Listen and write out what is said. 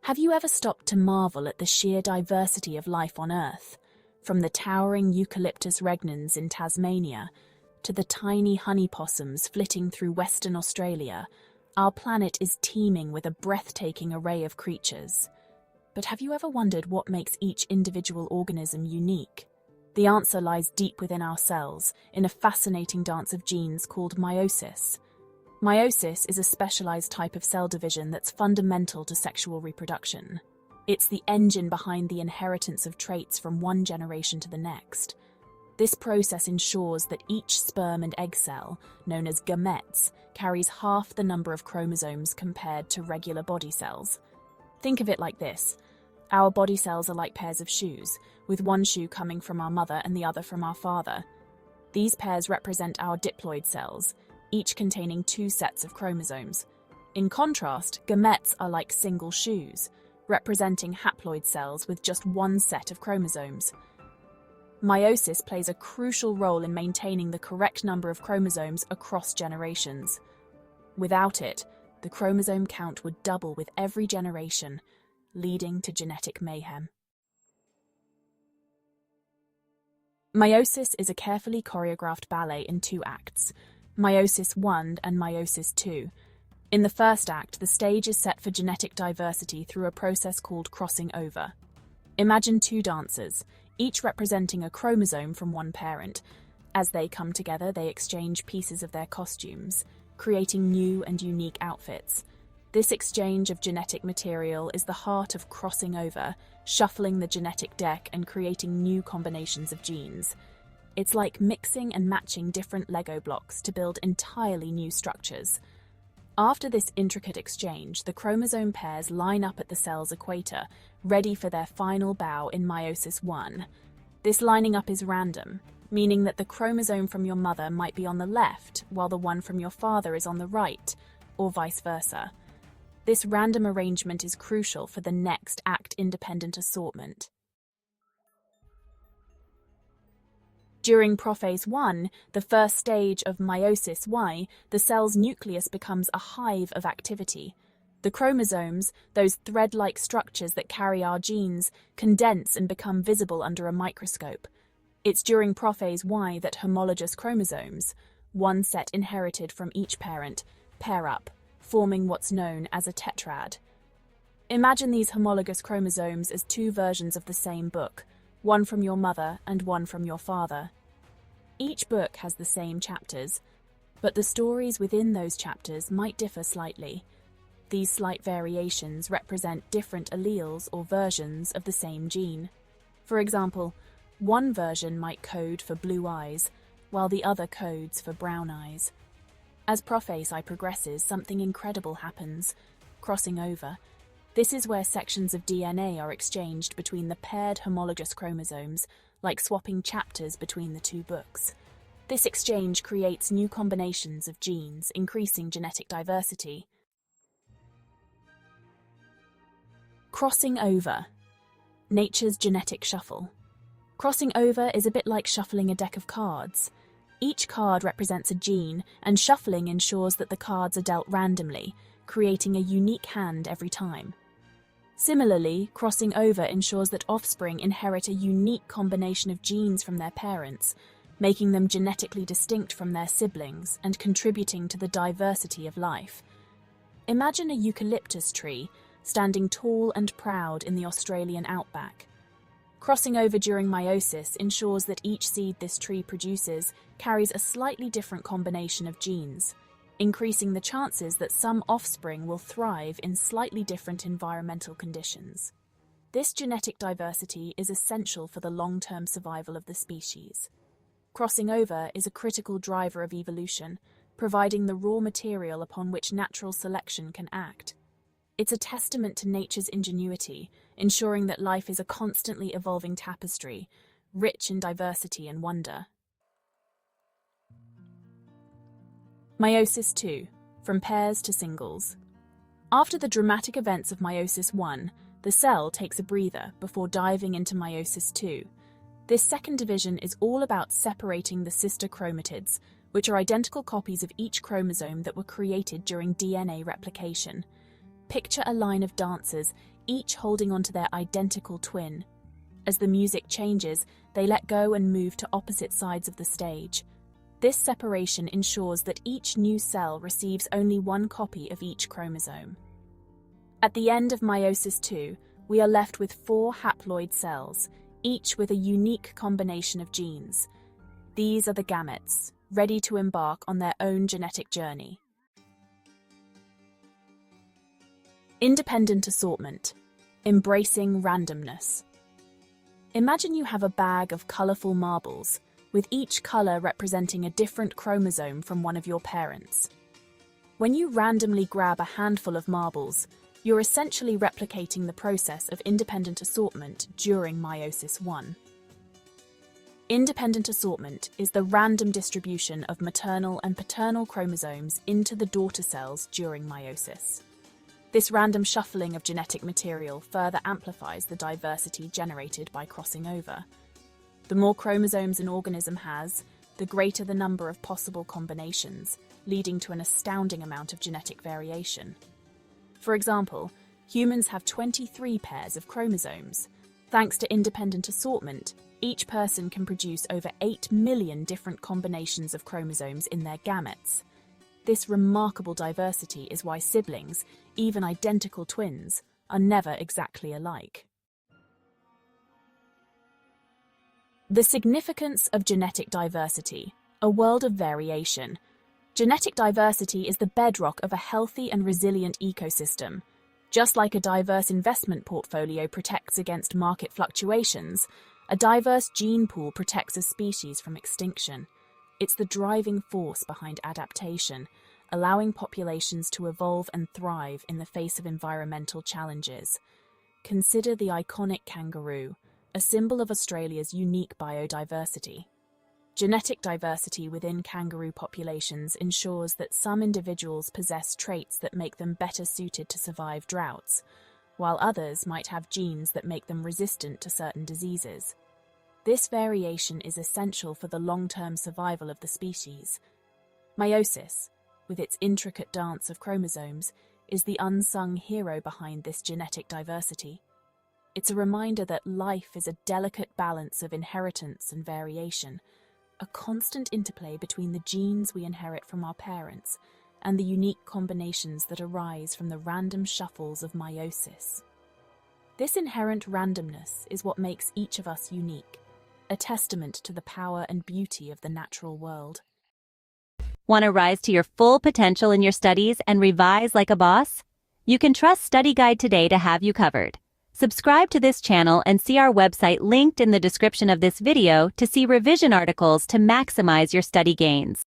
Have you ever stopped to marvel at the sheer diversity of life on Earth? From the towering eucalyptus regnans in Tasmania to the tiny honey possums flitting through Western Australia, our planet is teeming with a breathtaking array of creatures. But have you ever wondered what makes each individual organism unique? The answer lies deep within our cells, in a fascinating dance of genes called meiosis. Meiosis is a specialized type of cell division that's fundamental to sexual reproduction. It's the engine behind the inheritance of traits from one generation to the next. This process ensures that each sperm and egg cell, known as gametes, carries half the number of chromosomes compared to regular body cells. Think of it like this. Our body cells are like pairs of shoes, with one shoe coming from our mother and the other from our father. These pairs represent our diploid cells, each containing 2 sets of chromosomes. In contrast, gametes are like single shoes, representing haploid cells with just 1 set of chromosomes. Meiosis plays a crucial role in maintaining the correct number of chromosomes across generations. Without it, the chromosome count would double with every generation, leading to genetic mayhem. Meiosis is a carefully choreographed ballet in 2 acts, Meiosis 1 and Meiosis 2. In the first act, the stage is set for genetic diversity through a process called crossing over. Imagine 2 dancers, each representing a chromosome from one parent. As they come together, they exchange pieces of their costumes, creating new and unique outfits. This exchange of genetic material is the heart of crossing over, shuffling the genetic deck and creating new combinations of genes. It's like mixing and matching different Lego blocks to build entirely new structures. After this intricate exchange, the chromosome pairs line up at the cell's equator, ready for their final bow in meiosis 1. This lining up is random, meaning that the chromosome from your mother might be on the left, while the one from your father is on the right, or vice versa. This random arrangement is crucial for the next act-independent assortment. During prophase 1, the first stage of meiosis Y, the cell's nucleus becomes a hive of activity. The chromosomes, those thread-like structures that carry our genes, condense and become visible under a microscope. It's during prophase Y that homologous chromosomes, 1 set inherited from each parent, pair up, forming what's known as a tetrad. Imagine these homologous chromosomes as 2 versions of the same book, one from your mother and one from your father. Each book has the same chapters, but the stories within those chapters might differ slightly. These slight variations represent different alleles or versions of the same gene. For example, one version might code for blue eyes, while the other codes for brown eyes. As prophase I progresses, something incredible happens, crossing over. This is where sections of DNA are exchanged between the paired homologous chromosomes, like swapping chapters between the 2 books. This exchange creates new combinations of genes, increasing genetic diversity. Crossing over. Nature's genetic shuffle. Crossing over is a bit like shuffling a deck of cards. Each card represents a gene, and shuffling ensures that the cards are dealt randomly, creating a unique hand every time. Similarly, crossing over ensures that offspring inherit a unique combination of genes from their parents, making them genetically distinct from their siblings and contributing to the diversity of life. Imagine a eucalyptus tree standing tall and proud in the Australian outback. Crossing over during meiosis ensures that each seed this tree produces carries a slightly different combination of genes, increasing the chances that some offspring will thrive in slightly different environmental conditions. This genetic diversity is essential for the long-term survival of the species. Crossing over is a critical driver of evolution, providing the raw material upon which natural selection can act. It's a testament to nature's ingenuity, ensuring that life is a constantly evolving tapestry, rich in diversity and wonder. Meiosis 2, from pairs to singles. After the dramatic events of meiosis 1, the cell takes a breather before diving into meiosis 2. This second division is all about separating the sister chromatids, which are identical copies of each chromosome that were created during DNA replication. Picture a line of dancers, each holding onto their identical twin. As the music changes, they let go and move to opposite sides of the stage. This separation ensures that each new cell receives only one copy of each chromosome. At the end of meiosis II, we are left with 4 haploid cells, each with a unique combination of genes. These are the gametes, ready to embark on their own genetic journey. Independent assortment, embracing randomness. Imagine you have a bag of colourful marbles, with each colour representing a different chromosome from one of your parents. When you randomly grab a handful of marbles, you're essentially replicating the process of independent assortment during meiosis I. Independent assortment is the random distribution of maternal and paternal chromosomes into the daughter cells during meiosis. This random shuffling of genetic material further amplifies the diversity generated by crossing over. The more chromosomes an organism has, the greater the number of possible combinations, leading to an astounding amount of genetic variation. For example, humans have 23 pairs of chromosomes. Thanks to independent assortment, each person can produce over 8 million different combinations of chromosomes in their gametes. This remarkable diversity is why siblings, even identical twins, are never exactly alike. The significance of genetic diversity, a world of variation. Genetic diversity is the bedrock of a healthy and resilient ecosystem. Just like a diverse investment portfolio protects against market fluctuations, a diverse gene pool protects a species from extinction. It's the driving force behind adaptation, allowing populations to evolve and thrive in the face of environmental challenges. Consider the iconic kangaroo, a symbol of Australia's unique biodiversity. Genetic diversity within kangaroo populations ensures that some individuals possess traits that make them better suited to survive droughts, while others might have genes that make them resistant to certain diseases. This variation is essential for the long-term survival of the species. Meiosis, with its intricate dance of chromosomes, is the unsung hero behind this genetic diversity. It's a reminder that life is a delicate balance of inheritance and variation, a constant interplay between the genes we inherit from our parents and the unique combinations that arise from the random shuffles of meiosis. This inherent randomness is what makes each of us unique, a testament to the power and beauty of the natural world. Want to rise to your full potential in your studies and revise like a boss? You can trust Study Guide Today to have you covered. Subscribe to this channel and see our website linked in the description of this video to see revision articles to maximize your study gains.